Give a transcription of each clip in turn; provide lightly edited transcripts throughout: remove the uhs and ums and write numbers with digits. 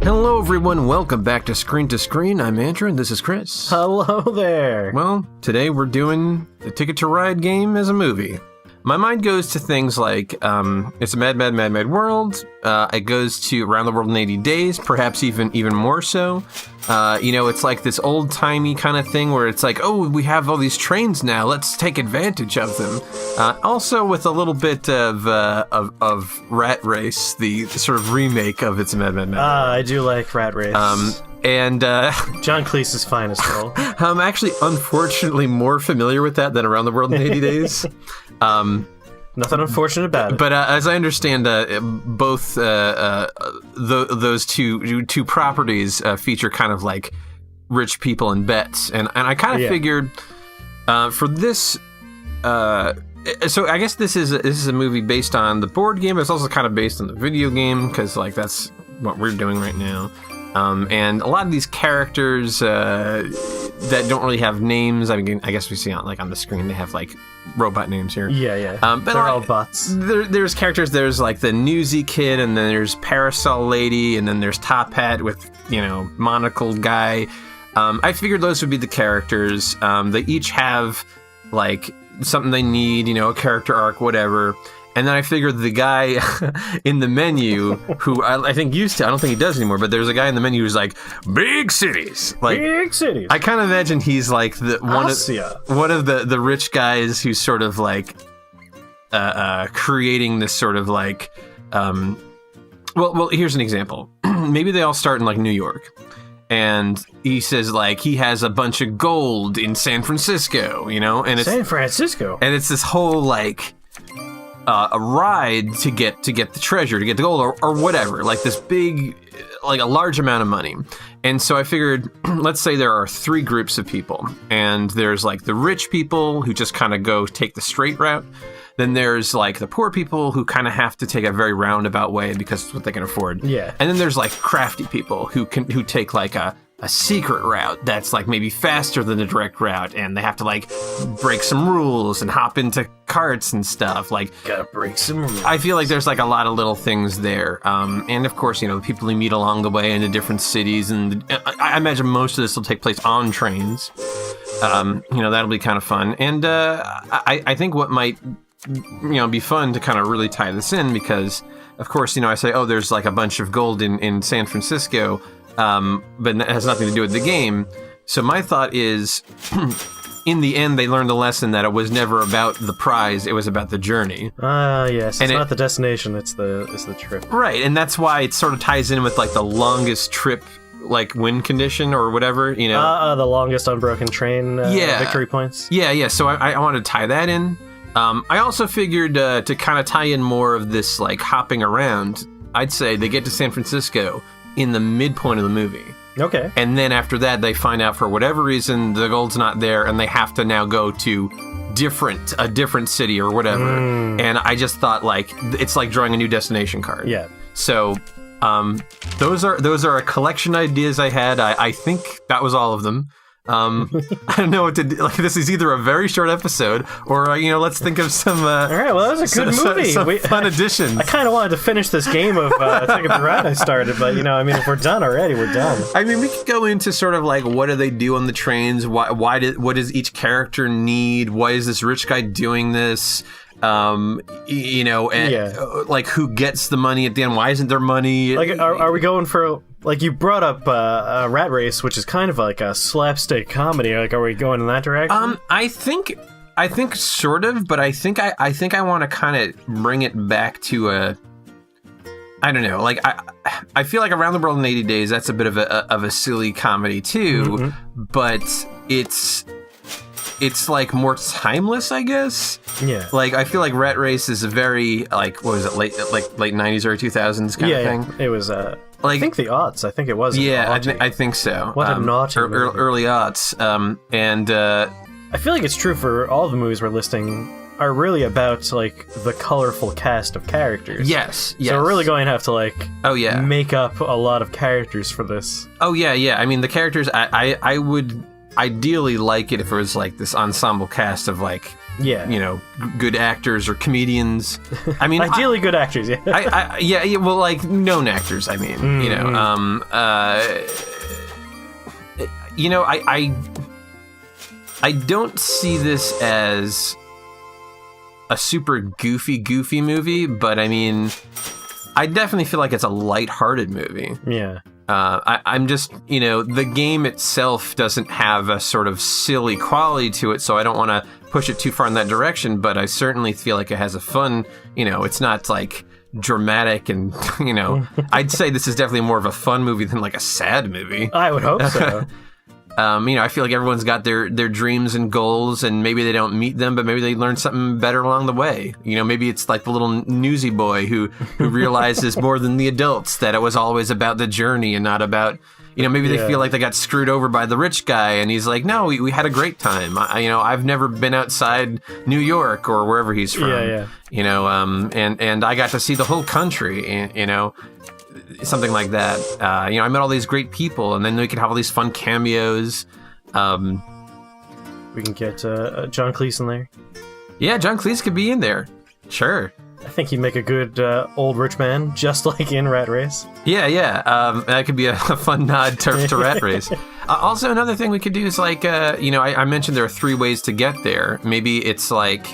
Hello everyone, welcome back to Screen to Screen. I'm Andrew and this is Chris. Hello there. Well, today we're doing the Ticket to Ride game as a movie. My mind goes to things like, It's a Mad, Mad, Mad, Mad World. It goes to Around the World in 80 Days, perhaps even more so. It's like this old-timey kind of thing where it's like, oh, we have all these trains now, let's take advantage of them. Also with a little bit of Rat Race, the sort of remake of It's a Mad, Mad, Mad World. I do like Rat Race. And John Cleese's finest role. I'm actually unfortunately more familiar with that than Around the World in 80 Days. Nothing unfortunate about it. But as I understand, both those two properties feature kind of like rich people and bets, and I kind of figured for this. So I guess this is a movie based on the board game, but it's also kind of based on the video game because like that's what we're doing right now. And a lot of these characters that don't really have names. I mean, I guess we see on the screen they have like robot names here. Yeah. But they're all bots. There's characters. There's like the Newsy Kid, and then there's Parasol Lady, and then there's Top Hat with monocled guy. I figured those would be the characters. They each have like something they need, a character arc, whatever. And then I figured the guy in the menu, who I think used to, I don't think he does anymore, but there's a guy in the menu who's like, big cities. Like, big cities. I kind of imagine he's like one of the rich guys who's sort of like creating this sort of like, well, here's an example. Maybe they all start in like New York. And he says like he has a bunch of gold in San Francisco, and it's San Francisco. And it's this whole like a ride to get the treasure, to get the gold or whatever, like this big, like a large amount of money. And so I figured, let's say there are three groups of people, and there's like the rich people who just kind of go take the straight route. Then there's like the poor people who kind of have to take a very roundabout way because it's what they can afford. Yeah. And then there's like crafty people who take like a secret route that's like maybe faster than the direct route, and they have to like break some rules and hop into carts and stuff. Like, gotta break some rules. I feel like there's like a lot of little things there. And of course, the people you meet along the way into different cities, and I imagine most of this will take place on trains. That'll be kind of fun. And I think what might be fun to kind of really tie this in, because of course, I say, oh, there's like a bunch of gold in San Francisco, but that has nothing to do with the game. So my thought is, in the end, they learned the lesson that it was never about the prize; it was about the journey. Yes, it's not the destination; it's the trip. Right, and that's why it sort of ties in with like the longest trip, like win condition or whatever. The longest unbroken train. Victory points. Yeah. So I want to tie that in. I also figured to kind of tie in more of this like hopping around. I'd say they get to San Francisco in the midpoint of the movie. Okay. And then after that, they find out for whatever reason the gold's not there, and they have to now go to a different city or whatever. And I just thought like it's like drawing a new destination card. Yeah. So those are a collection of ideas I had. I think that was all of them. I don't know what to do. Like, this is either a very short episode or, let's think of some. All right, well, that was a good movie. Some fun additions. I kind of wanted to finish this game of Ticket to Ride I started, but, if we're done already, we're done. I mean, we could go into sort of like, what do they do on the trains? What does each character need? Why is this rich guy doing this? Like, who gets the money at the end? Why isn't there money? Like, are we going for, like, you brought up Rat Race, which is kind of like a slapstick comedy. Like, are we going in that direction? I think sort of, but I think I want to kind of bring it back to I don't know. Like, I feel like Around the World in 80 Days, that's a bit of a silly comedy too, but it's like more timeless, I guess. Yeah. Like, I feel like Rat Race is a very, like, what was it, late 90s, early 2000s kind of thing? Yeah, it was, like, I think the aughts. I think it was. Yeah, I think so. What a naughty movie. Early aughts. I feel like it's true for all the movies we're listing are really about, like, the colorful cast of characters. Yes. So we're really going to have to, like, make up a lot of characters for this. Oh, yeah. I mean, the characters, I would ideally like it if it was like this ensemble cast of like Yeah. Good actors or comedians. I mean, ideally good actors. Yeah. Yeah. Well, like known actors. I mean, I don't see this as a super goofy movie, but I mean, I definitely feel like it's a lighthearted movie. Yeah. I'm just, the game itself doesn't have a sort of silly quality to it, so I don't want to push it too far in that direction, but I certainly feel like it has a fun, it's not like dramatic and, I'd say this is definitely more of a fun movie than like a sad movie. I would hope so. I feel like everyone's got their dreams and goals, and maybe they don't meet them, but maybe they learn something better along the way. Maybe it's like the little newsy boy who realizes more than the adults that it was always about the journey and not about, maybe they feel like they got screwed over by the rich guy, and he's like, no, we had a great time. I've never been outside New York or wherever he's from. And I got to see the whole country, and, something like that. I met all these great people, and then we could have all these fun cameos. We can get John Cleese in there. Yeah, John Cleese could be in there. Sure. I think he'd make a good old rich man, just like in Rat Race. Yeah. That could be a fun nod to Rat Race. Also, another thing we could do is like, I mentioned there are 3 ways to get there. Maybe it's like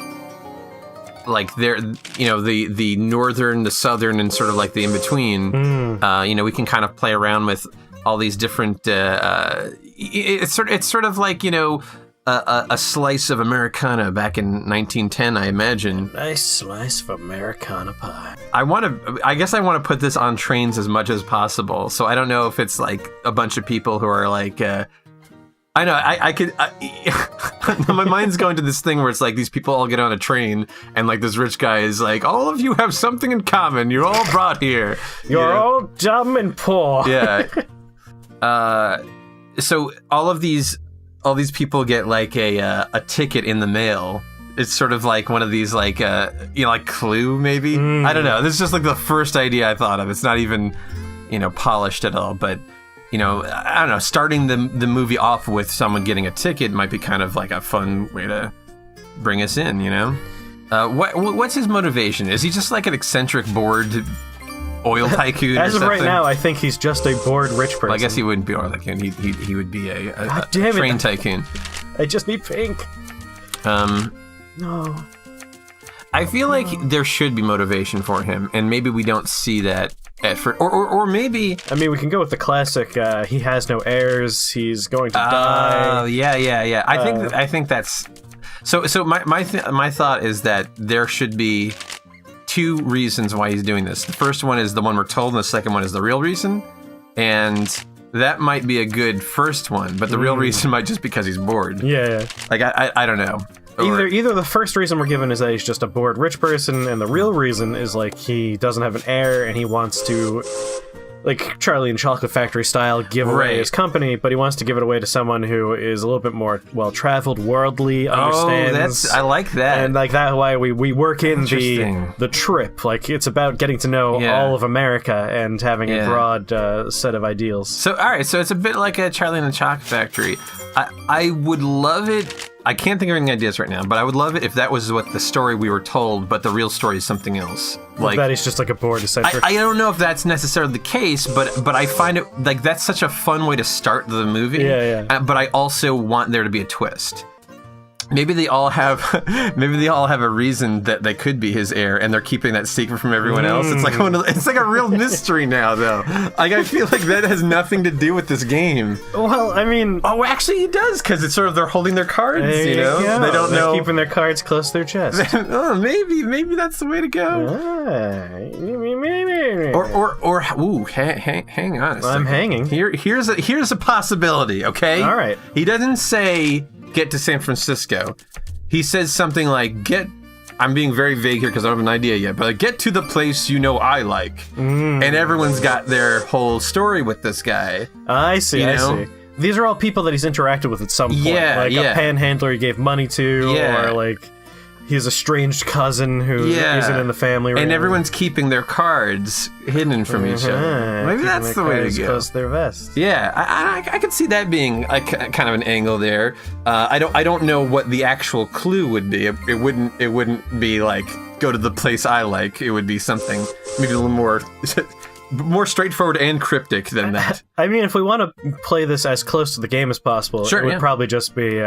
there, the northern, the southern, and sort of like the in between. We can kind of play around with all these different. It's sort of like a slice of Americana back in 1910, I imagine. Nice slice of Americana pie. I guess I want to put this on trains as much as possible. So I don't know if it's like a bunch of people who are like. I know, I could, my mind's going to this thing where it's like these people all get on a train and like this rich guy is like, all of you have something in common. You're all brought here. You're all dumb and poor. Yeah. So all these people get like a ticket in the mail. It's sort of like one of these like, like Clue maybe. I don't know. This is just like the first idea I thought of. It's not even, polished at all, but I don't know, starting the movie off with someone getting a ticket might be kind of like a fun way to bring us in, What's his motivation? Is he just like an eccentric, bored oil tycoon As or of something? right now, I think he's just a bored rich person. Well, I guess he wouldn't be oil tycoon. He would be a train tycoon. I just need pink. No. I feel like there should be motivation for him, and maybe we don't see that at first. Or maybe... I mean, we can go with the classic, he has no heirs, he's going to die. Oh, yeah. I think that's... So my thought is that there should be 2 reasons why he's doing this. The first one is the one we're told, and the second one is the real reason. And that might be a good first one, but the real reason might just because he's bored. Yeah. Like, I don't know. Either the first reason we're given is that he's just a bored rich person, and the real reason is like he doesn't have an heir and he wants to, like Charlie and Chocolate Factory style, give away his company, but he wants to give it away to someone who is a little bit more well-traveled, worldly, understands. I like that. And like that, why we work in the trip. Like it's about getting to know all of America and having a broad set of ideals. So all right, so it's a bit like a Charlie and the Chocolate Factory. I would love it. I can't think of any ideas right now, but I would love it if that was what the story we were told, but the real story is something else. Like that he's just like a bored eccentric. I don't know if that's necessarily the case, but I find it like that's such a fun way to start the movie. Yeah. But I also want there to be a twist. Maybe they all have a reason that they could be his heir, and they're keeping that secret from everyone else. It's like a real mystery now, though. Like I feel like that has nothing to do with this game. Well, I mean, actually, it does, because it's sort of they're holding their cards. They don't know, keeping their cards close to their chest. Maybe that's the way to go. Hang on. A second. I'm hanging. Here's a possibility. Okay. All right. He doesn't say get to San Francisco. He says something like I'm being very vague here because I don't have an idea yet, but get to the place I like. And everyone's got their whole story with this guy. I see. These are all people that he's interacted with at some point. A panhandler he gave money to, or like his estranged cousin who isn't in the family, and everyone's keeping their cards hidden from each other. Maybe that's the way to go. Close to their vest. Yeah, I could see that being like kind of an angle there. I don't know what the actual clue would be. It wouldn't be like go to the place I like. It would be something maybe a little more straightforward and cryptic than that. I mean, if we want to play this as close to the game as possible, it would probably just be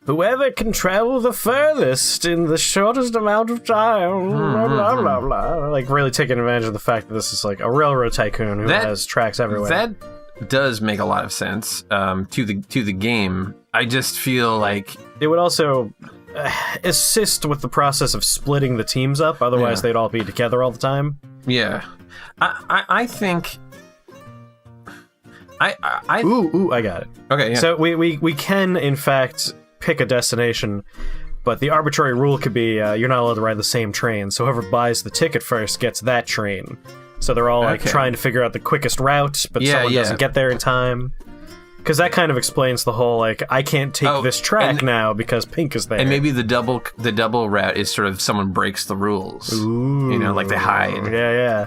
whoever can travel the furthest in the shortest amount of time, blah, blah, blah, blah. Like, really taking advantage of the fact that this is like a railroad tycoon who has tracks everywhere. That does make a lot of sense to the game. I just feel like it would also assist with the process of splitting the teams up. Otherwise, they'd all be together all the time. Yeah. I think I I got it. Okay, yeah. So we can in fact pick a destination, but the arbitrary rule could be you're not allowed to ride the same train. So whoever buys the ticket first gets that train. So they're all like trying to figure out the quickest route, but someone doesn't get there in time. Because that kind of explains the whole, like, I can't take this track now because Pink is there. And maybe the double route is sort of someone breaks the rules. Ooh. You know, like they hide. Yeah.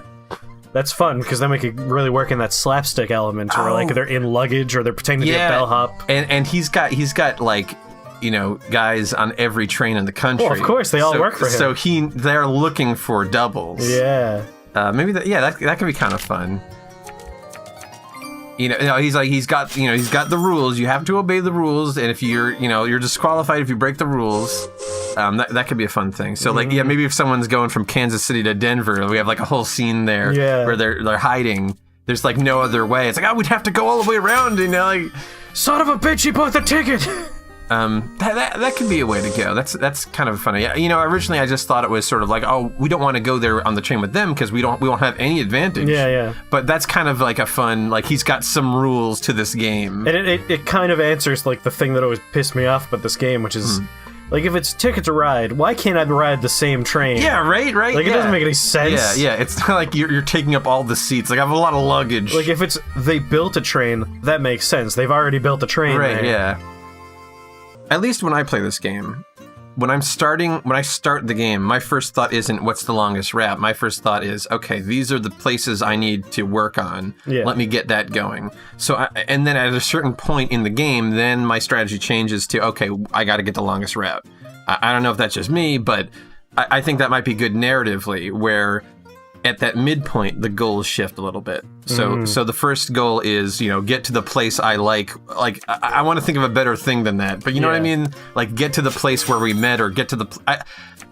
That's fun, because then we could really work in that slapstick element where, like, they're in luggage or they're pretending to be a bellhop. And he's got, like, you know, guys on every train in the country. Well, of course, they all work for him. So they're looking for doubles. Yeah. Maybe that could be kind of fun. You know, he's got the rules. You have to obey the rules, and if you're disqualified if you break the rules. That could be a fun thing. So like, maybe if someone's going from Kansas City to Denver, we have like a whole scene there where they're hiding. There's like no other way. It's like, we'd have to go all the way around, you know, like, son of a bitch, he bought the ticket. That could be a way to go. That's kind of funny. You know, originally I just thought it was sort of like, oh, we don't want to go there on the train with them because we won't have any advantage. Yeah. But that's kind of like a fun, like, he's got some rules to this game. And it kind of answers like the thing that always pissed me off about this game, which is like, if it's ticket to ride, why can't I ride the same train? Yeah, right. Like, it doesn't make any sense. Yeah. It's not like you're taking up all the seats. Like, I have a lot of luggage. Like, if it's they built a train, that makes sense. They've already built a train. Right. There. Yeah. At least when I play this game, when I start the game, my first thought isn't what's the longest route. My first thought is, okay, these are the places I need to work on. Yeah. Let me get that going. So, and then at a certain point in the game, then my strategy changes to, okay, I got to get the longest route. I don't know if that's just me, but I think that might be good narratively, where at that midpoint, the goals shift a little bit. So the first goal is, you know, get to the place I like. Like, I want to think of a better thing than that, but you know what I mean? Like, get to the place where we met, or get to the...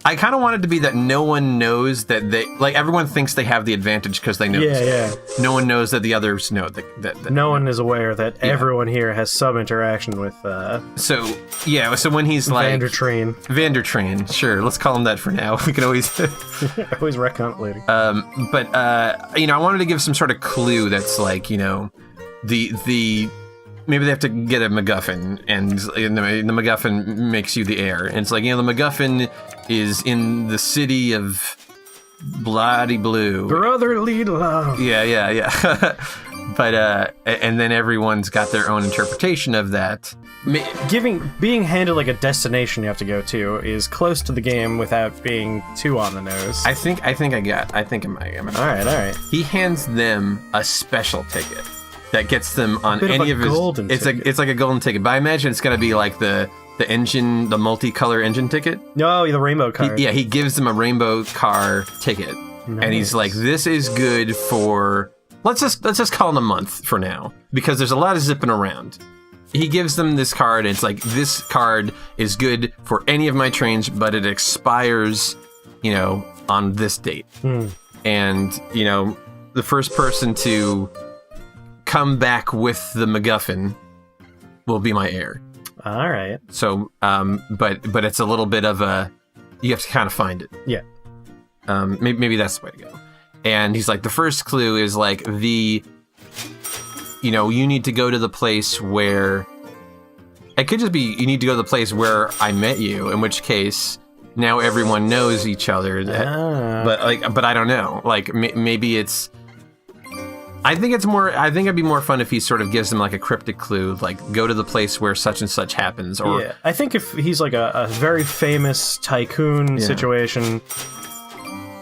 I kind of want it to be that no one knows that they... Like, everyone thinks they have the advantage because they know this. No one knows that the others know that no one is aware that everyone here has some interaction with... So when he's like... Vandertrain, sure. Let's call him that for now. We can always... always retcon it later. But you know, I wanted to give some sort of clue that's like, you know, the maybe they have to get a MacGuffin, and the MacGuffin makes you the heir. And it's like, you know, the MacGuffin is in the city of Bloody Blue. Brotherly love. Yeah. But and then everyone's got their own interpretation of that. Being handed like a destination you have to go to is close to the game without being too on the nose. I think I might. All right. He hands them a special ticket that gets them on any of his. It's like a golden ticket, but I imagine it's gonna be like the multicolor engine ticket. No, the rainbow car. He gives them a rainbow car ticket, and he's like, "This is good for let's just call it a month for now, because there's a lot of zipping around." He gives them this card, and it's like, this card is good for any of my trains, but it expires, you know, on this date. And, you know, the first person to come back with the MacGuffin will be my heir. All right. So, but it's a little bit of a, you have to kind of find it. Yeah. Maybe that's the way to go. And he's like, the first clue is like you know, you need to go to the place where... It could just be, you need to go to the place where I met you, in which case, now everyone knows each other. But I don't know. Like, maybe it's... I think it'd be more fun if he sort of gives them like a cryptic clue, like go to the place where such and such happens. Or yeah, I think if he's like a very famous tycoon situation,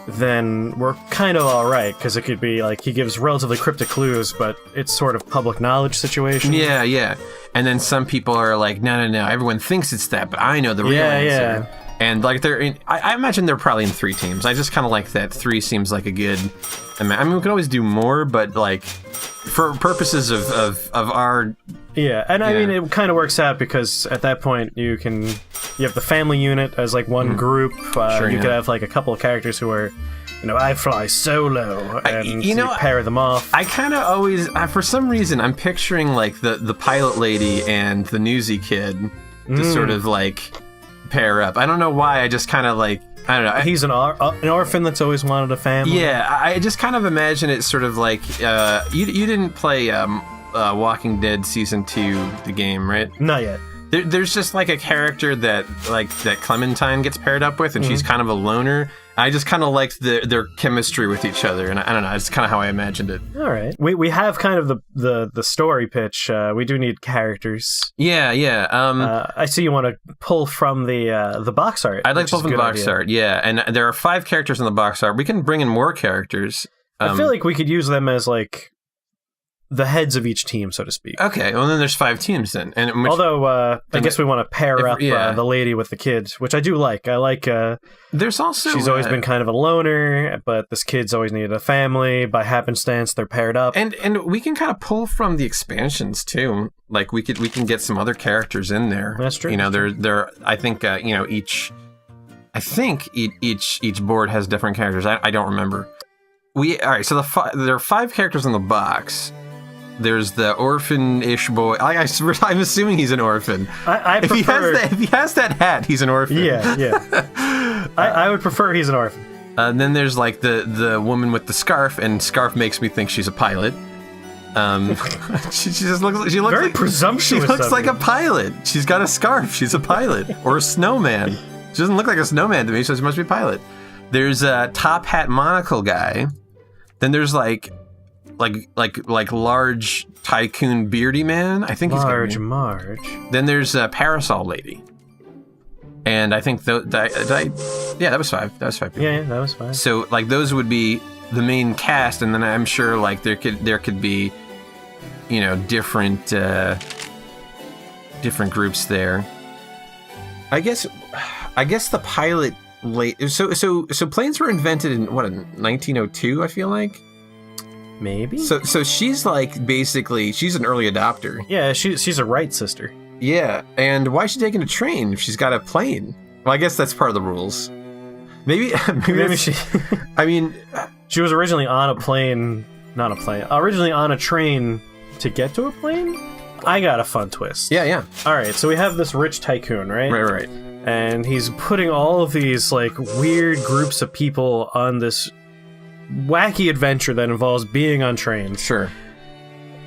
then we're kind of all right, because it could be like he gives relatively cryptic clues, but it's sort of public knowledge situation. Yeah, yeah. And then some people are like, no, everyone thinks it's that, but I know the real answer. Yeah. And like I imagine they're probably in 3 teams. I just kind of like that 3 seems like a good. I mean, we can always do more, but like for purposes of our. Yeah, and I mean, it kind of works out because at that point you have the family unit as like one group. Sure, you could have like a couple of characters who are, I fly solo, and you pair them off. I kind of always, for some reason, I'm picturing like the pilot lady and the newsy kid to sort of like pair up. I don't know why. I just kind of like, I don't know. He's an orphan that's always wanted a family. Yeah, I just kind of imagine it sort of like you didn't play Walking Dead Season 2, the game, right? Not yet. There's just like a character that Clementine gets paired up with, and she's kind of a loner. I just kind of liked their chemistry with each other, and I don't know, it's kind of how I imagined it. All right, we have kind of the story pitch. We do need characters. Yeah. I see you want to pull from the box art. I'd like to pull from the box art. Yeah, and there are 5 characters in the box art. We can bring in more characters. I feel like we could use them as like the heads of each team, so to speak. Okay, well then there's 5 teams then. And although I guess we want to pair up the lady with the kid, which I do like. I like. There's also she's always been kind of a loner, but this kid's always needed a family. By happenstance, they're paired up. And we can kind of pull from the expansions too. Like we can get some other characters in there. That's true. There. I think each. I think each board has different characters. I don't remember. All right. So there are 5 characters in the box. There's the orphan-ish boy. I'm assuming he's an orphan. I prefer... If he has that hat, he's an orphan. Yeah. I would prefer he's an orphan. Then there's like the woman with the scarf, and scarf makes me think she's a pilot. She just looks very presumptuous. She looks like a pilot. She's got a scarf. She's a pilot or a snowman. She doesn't look like a snowman to me, so she must be a pilot. There's a top hat monocle guy. Then there's like large tycoon beardy man. I think Marge. he's Marge. Then there's a parasol lady, and I think that was 5. That was 5 people. Yeah, that was 5. So like those would be the main cast, and then I'm sure like there could be, different groups there. I guess the pilot so planes were invented in 1902. I feel like. Maybe. So she's like basically she's an early adopter. Yeah, she's a Wright sister. Yeah, and why is she taking a train if she's got a plane? Well, I guess that's part of the rules. Maybe she. I mean, she was originally on a plane, not a plane. Originally on a train to get to a plane. I got a fun twist. Yeah. All right, so we have this rich tycoon, right? Right. And he's putting all of these like weird groups of people on this wacky adventure that involves being on trains. Sure.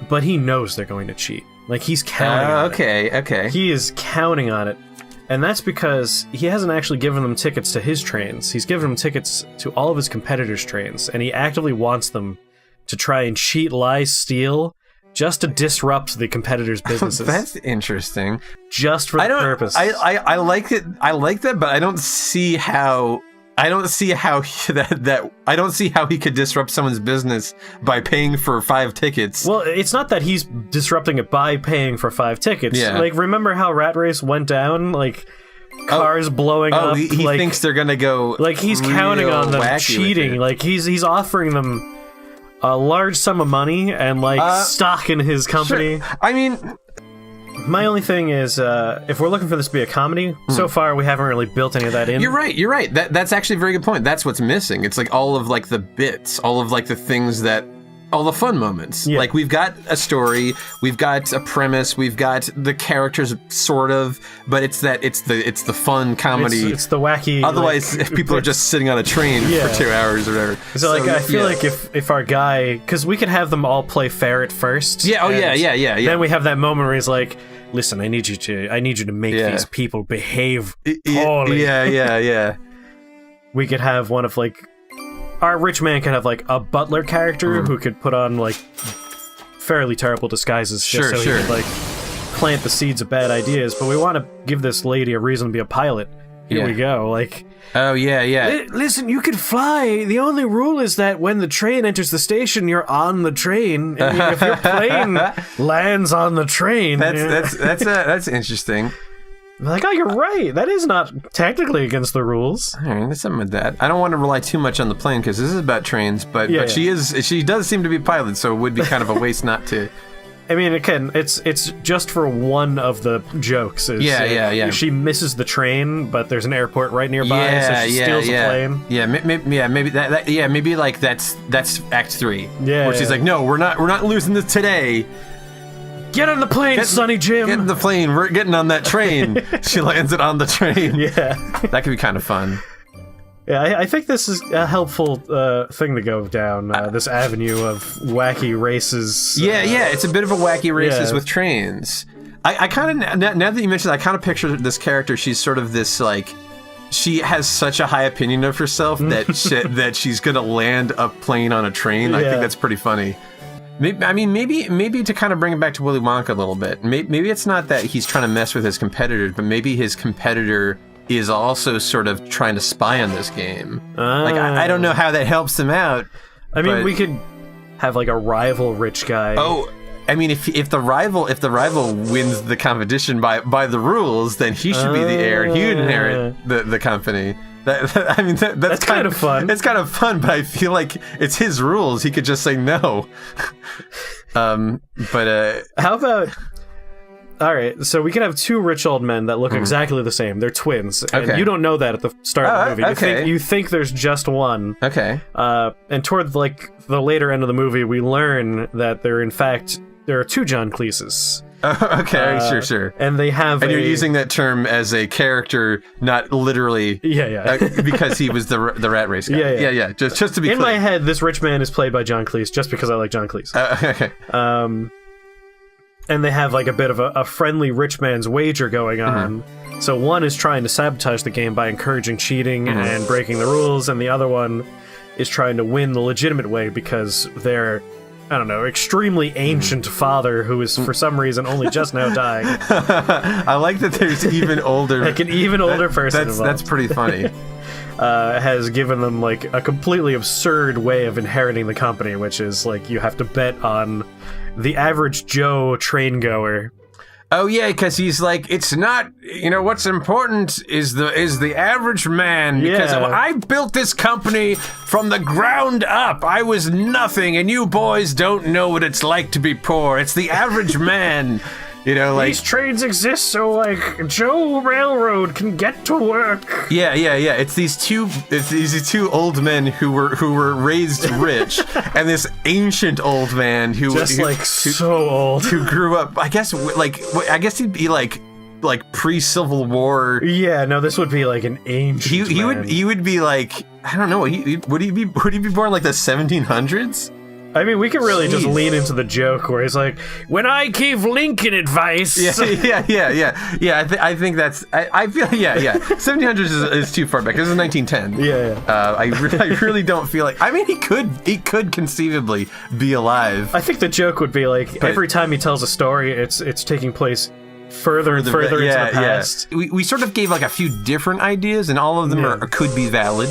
But he knows they're going to cheat. Like, he's counting on it. Okay. He is counting on it. And that's because he hasn't actually given them tickets to his trains. He's given them tickets to all of his competitors' trains. And he actively wants them to try and cheat, lie, steal, just to disrupt the competiters' businesses. That's interesting. Just for the purpose. I like it. I like that, but I don't see how he could disrupt someone's business by paying for 5 tickets. Well, it's not that he's disrupting it by paying for 5 tickets. Yeah. Like, remember how Rat Race went down? Like, cars blowing up. He thinks they're gonna go. Like, he's counting on them cheating. Like, he's offering them a large sum of money and stock in his company. Sure. I mean, my only thing is, if we're looking for this to be a comedy, so far we haven't really built any of that in. You're right. That's actually a very good point. That's what's missing. It's like all of like the bits, all of like the things that, all the fun moments. Yeah. Like we've got a story, we've got a premise, we've got the characters sort of, but it's the fun comedy. It's the wacky. Otherwise, if people are just sitting on a train for 2 hours or whatever. So like, I feel like if our guy, because we could have them all play ferret first. Yeah. Then we have that moment where he's like, listen, I need you to make these people behave poorly. Yeah. We could have one of like, our rich man could have like a butler character who could put on like fairly terrible disguises just so he could, like, plant the seeds of bad ideas, but we want to give this lady a reason to be a pilot. Here we go, like... Oh, yeah. Listen, you can fly. The only rule is that when the train enters the station, you're on the train. And if your plane lands on the train... That's interesting. Like, oh, you're right. That is not technically against the rules. All right, there's something with that. I don't want to rely too much on the plane because this is about trains, but she does seem to be a pilot, so it would be kind of a waste not to... I mean, again, it's just for one of the jokes. She misses the train, but there's an airport right nearby, so she steals a plane. Maybe like that's Act 3. Yeah, where she's like, no, we're not losing this today. Get on the plane, Sonny Jim. Get on the plane. We're getting on that train. She lands it on the train. Yeah, that could be kind of fun. Yeah, I think this is a helpful thing to go down, this avenue of wacky races. It's a bit of a wacky races with trains. I kind of, now that you mentioned it, I kind of picture this character, she's sort of this, like, she has such a high opinion of herself that that she's going to land a plane on a train. I think that's pretty funny. Maybe to kind of bring it back to Willy Wonka a little bit, maybe it's not that he's trying to mess with his competitors, but maybe his competitor is also sort of trying to spy on this game. Like, I don't know how that helps him out. I mean, we could have, like, a rival rich guy. Oh, I mean, if the rival wins the competition by the rules, then he should be the heir. He would inherit the company. That's kind of fun. It's kind of fun, but I feel like it's his rules. He could just say no. How about... All right, so we can have two rich old men that look exactly the same. They're twins, and you don't know that at the start of the movie. You think there's just one. Okay. And toward the later end of the movie, we learn that there are two John Cleeses. Okay, sure. And they have. And you're using that term as a character, not literally. Yeah. Because he was the rat race guy. Yeah. Just to be clear. In my head, this rich man is played by John Cleese, just because I like John Cleese. Okay. And they have, like, a bit of a friendly rich man's wager going on. So one is trying to sabotage the game by encouraging cheating and breaking the rules, and the other one is trying to win the legitimate way because their, I don't know, extremely ancient father, who is for some reason only just now dying. I like that there's even older... like an even older person involved. That's pretty funny. Has given them, like, a completely absurd way of inheriting the company, which is, like, you have to bet on the average Joe train goer. Oh yeah, because he's like, it's not, what's important is the average man, because I built this company from the ground up. I was nothing, and you boys don't know what it's like to be poor. It's the average man. These trains exist so, like, Joe Railroad can get to work. Yeah. It's these two old men who were raised rich, and this ancient old man who so old, who grew up. I guess he'd be like pre-Civil War. Yeah, no, this would be like an ancient. He would be like, I don't know. Would he be born like the 1700s? I mean, we could really just lean into the joke where he's like, when I gave Lincoln advice. Yeah. I think that's. I feel 1700s is too far back. This is 1910. Yeah. I really don't feel like. I mean, he could conceivably be alive. I think the joke would be like, every time he tells a story, it's taking place further and further into the past. Yeah. We sort of gave like a few different ideas, and all of them could be valid.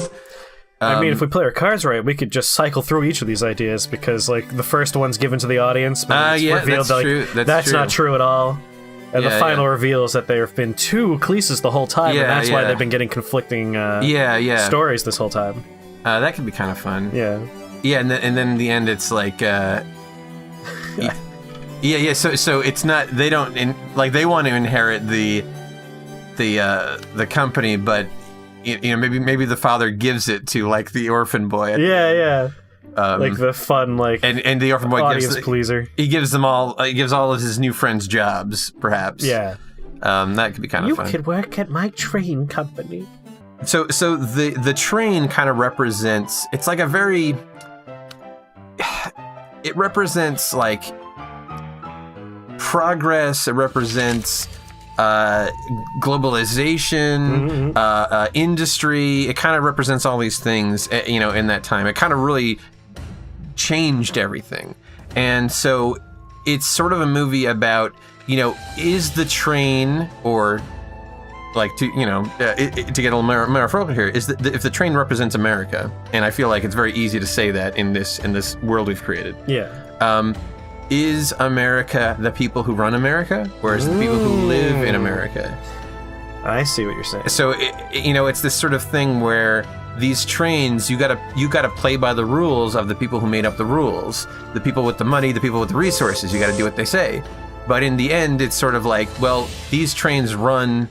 I mean, if we play our cards right, we could just cycle through each of these ideas, because, like, the first one's given to the audience, but it's revealed that's not true at all. And the final reveal is that there have been two Cleeses the whole time, and that's why they've been getting conflicting stories this whole time. That could be kind of fun. Yeah. Yeah, and then in the end, it's like... So it's not... They don't... they want to inherit the company, but... maybe the father gives it to, like, the orphan boy. Like the fun, like, and the orphan boy audience pleaser. He gives them all. He gives all of his new friends jobs, perhaps. Yeah. That could be kind of fun. You could work at my train company. So the train kind of represents. It's like a very. It represents, like, progress. It represents. Globalization, industry. It kind of represents all these things, in that time. It kind of really changed everything. And so it's sort of a movie about, is the train, or like to get a little metaphorical here, is that if the train represents America, and I feel like it's very easy to say that in this world we've created. Yeah. Is America the people who run America, or is it the people who live in America? I see what you're saying. So it's this sort of thing where these trains, you gotta play by the rules of the people who made up the rules, the people with the money, the people with the resources. You got to do what they say. But in the end, it's sort of like, well, these trains run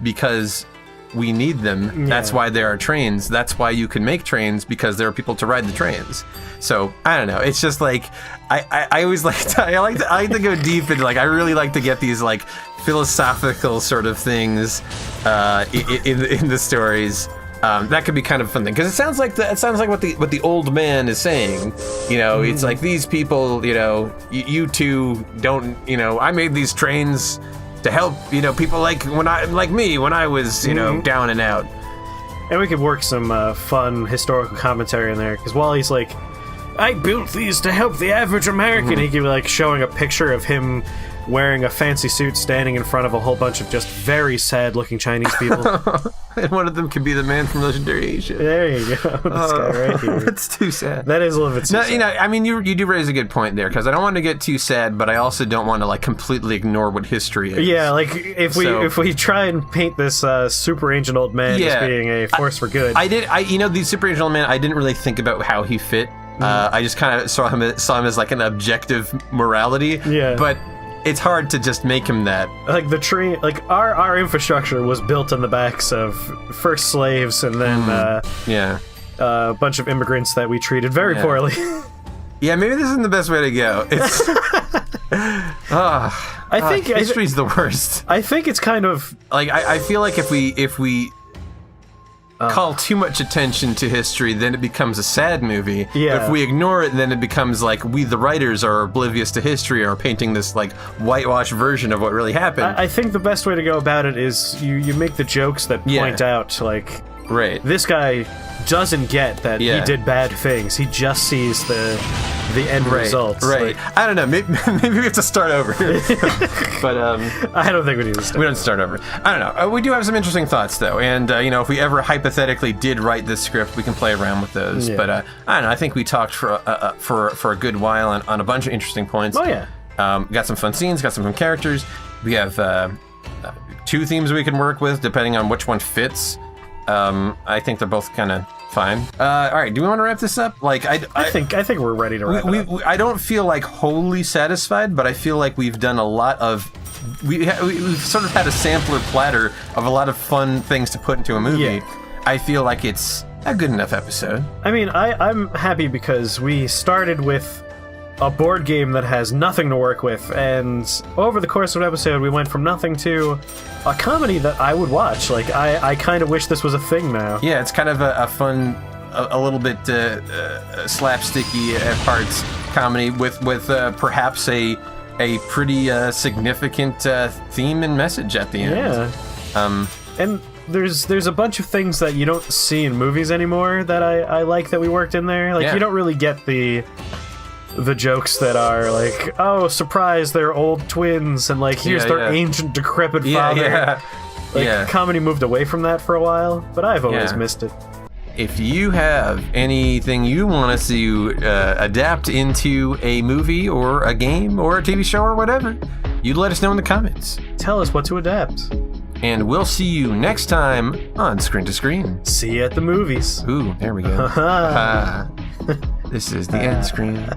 because we need them. Yeah. That's why there are trains. That's why you can make trains, because there are people to ride the trains. So I don't know. It's just like I always like to go deep into, like, I really like to get these like philosophical sort of things in the stories. That could be kind of a fun thing, because it sounds like what the old man is saying. It's like, these people, you two don't, I made these trains to help, people like me when I was, down and out. And we could work some fun historical commentary in there, because while he's like, I built these to help the average American, he could be like showing a picture of him wearing a fancy suit, standing in front of a whole bunch of just very sad-looking Chinese people. And one of them could be the man from Legendary Asia. There you go. This guy right here. It's too sad. That is a little bit too sad. I mean, you do raise a good point there, because I don't want to get too sad, but I also don't want to like completely ignore what history is. Yeah, like if we try and paint this super ancient old man as being a force for good. The super ancient old man, I didn't really think about how he fit. I just kind of saw him as like an objective morality. Yeah. But it's hard to just make him that. Like the train, like our infrastructure was built on the backs of first slaves, and then a bunch of immigrants that we treated very poorly. Yeah, maybe this isn't the best way to go. It's I think history's the worst. I think it's kind of like I feel like if we call too much attention to history, then it becomes a sad movie. Yeah. If we ignore it, then it becomes like we, the writers, are oblivious to history, or painting this like whitewashed version of what really happened. I think the best way to go about it is you make the jokes that point out, like, right, this guy doesn't get that he did bad things. He just sees the end results. Right. Like, I don't know. Maybe we have to start over. But I don't think we need to start. We don't start over. I don't know. We do have some interesting thoughts, though, and if we ever hypothetically did write this script, we can play around with those. Yeah. But I don't know. I think we talked for a good while on a bunch of interesting points. Oh yeah. Got some fun scenes. Got some fun characters. We have 2 themes we can work with, depending on which one fits. I think they're both kind of fine. All right, do we want to wrap this up? Like, I think we're ready to wrap it up. I don't feel like wholly satisfied, but I feel like we've done a lot of. We've sort of had a sampler platter of a lot of fun things to put into a movie. Yeah. I feel like it's a good enough episode. I mean, I'm happy because we started with a board game that has nothing to work with, and over the course of an episode, we went from nothing to a comedy that I would watch. Like, I kind of wish this was a thing now. Yeah, it's kind of a fun, a little bit slapsticky at parts comedy with perhaps a pretty significant theme and message at the end. Yeah. And there's a bunch of things that you don't see in movies anymore that I like that we worked in there. Like, you don't really get the jokes that are like, oh, surprise, they're old twins, and like, here's their ancient decrepit father. Comedy moved away from that for a while, but I've always missed it. If you have anything you want us to adapt into a movie or a game or a TV show or whatever, you'd let us know in the comments. Tell us what to adapt. And we'll see you next time on Screen to Screen. See you at the movies. Ooh, there we go. This is the end screen.